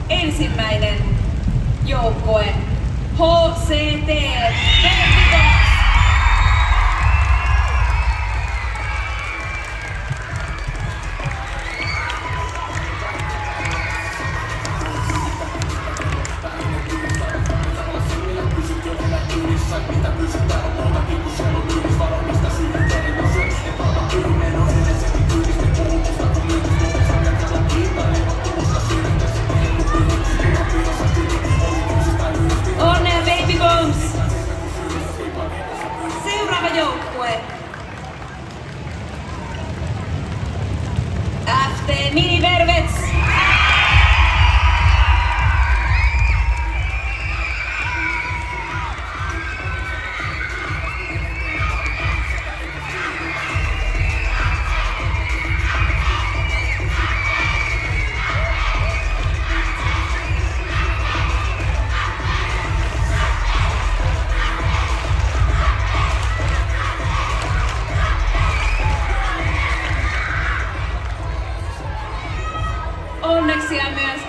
ensimmäinen joukkue HCT Vertigo. Onnea Baby Bombs! Seuraava joukkue. FT Mini Vervets.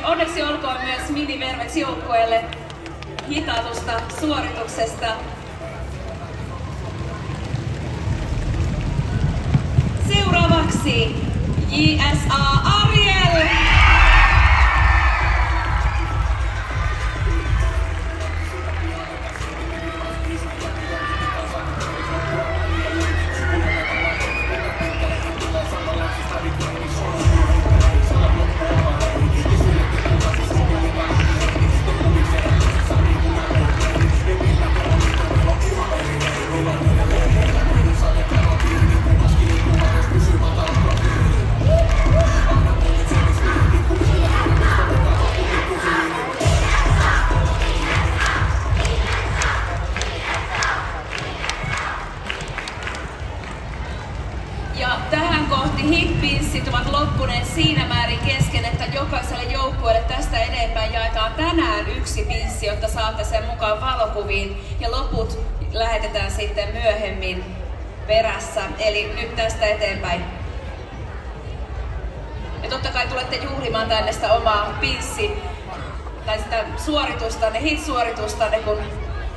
Onneksi olkoon myös Mini Vervets joukkueelle hitaatusta suorituksesta. Seuraavaksi JSA Ariel. Ja tähän kohti hitpinssit ovat loppuneet siinä määrin kesken, että jokaiselle joukkueelle tästä eteenpäin jaetaan tänään yksi pinssi, jotta saatte sen mukaan valokuviin. Ja loput lähetetään sitten myöhemmin perässä. Eli nyt tästä eteenpäin. Ja totta kai tulette juhlimaan tänne sitä omaa pinssi tai sitä suoritustanne, hit-suoritustanne, kun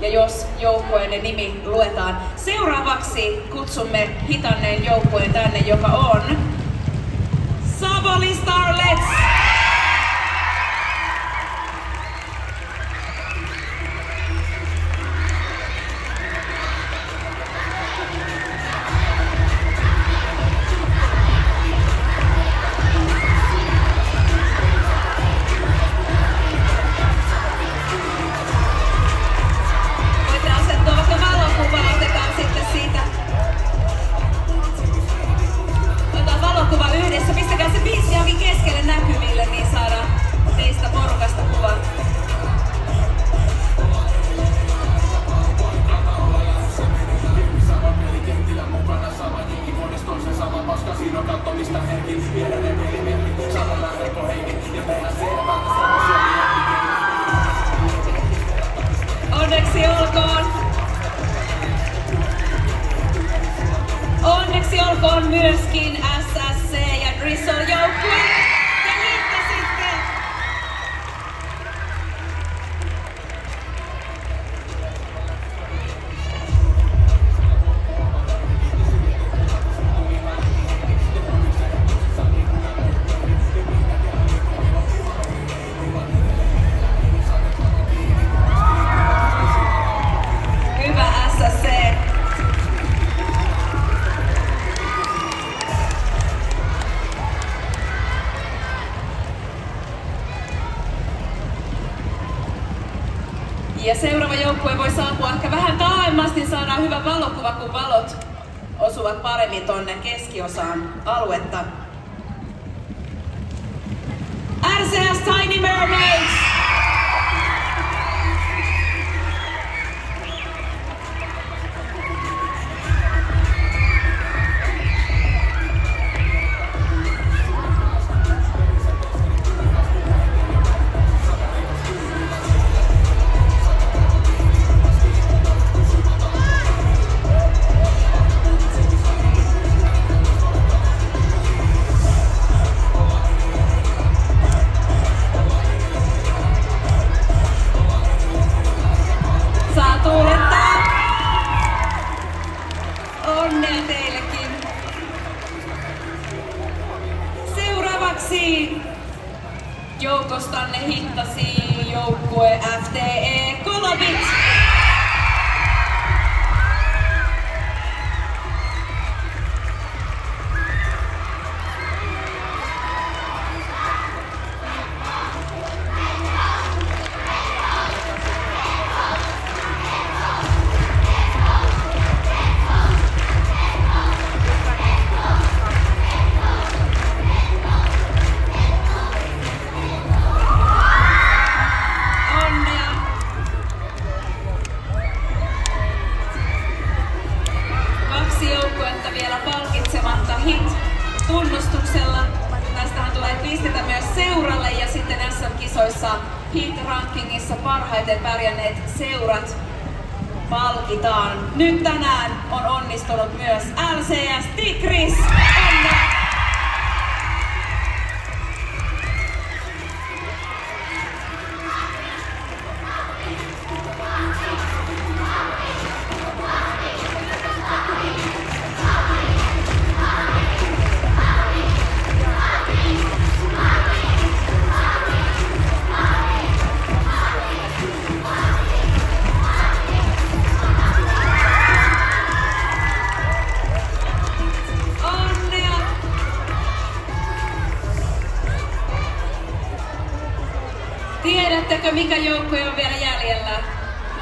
ja jos joukkueenne nimi luetaan. Seuraavaksi kutsumme hitanneen joukkueen tänne, joka on Savoli Starlets! Pistäkää se biisi johonkin keskelle näkyville, niin saadaan teistä porukasta kuva. Onneksi olkoon! Onneksi olkoon myöskin SSC ja Drizzle joukkue. Te hiittäsitte! Hyvä SSC! Ja seuraava joukkue voi saapua ehkä vähän taaemmas, niin saadaan hyvä valokuva, kun valot osuvat paremmin tonne keskiosaan aluetta. RCS Tiny Mermaids! joukostanne hittasi joukkue FTE Kolobit. Vielä palkitsematta HIT-tunnustuksella. Tästähän tulee pistetä myös seuralle ja sitten SM-kisoissa HIT-rankingissa parhaiten pärjänneet seurat palkitaan. Nyt tänään on onnistunut myös LCS Tigris. Tiedättekö, mikä joukkue on vielä jäljellä?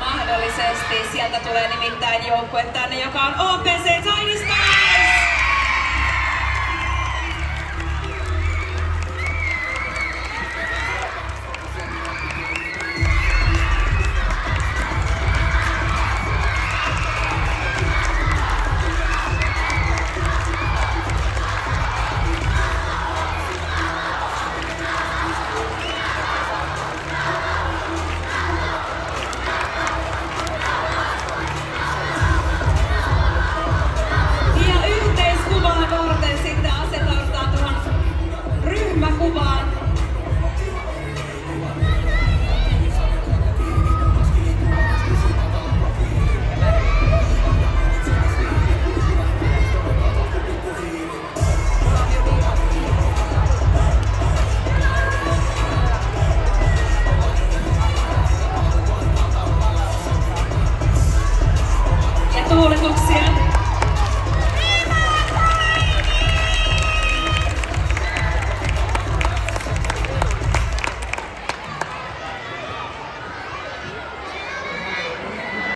Mahdollisesti. Sieltä tulee nimittäin joukkue tänne, joka on OPC Tiny Stars!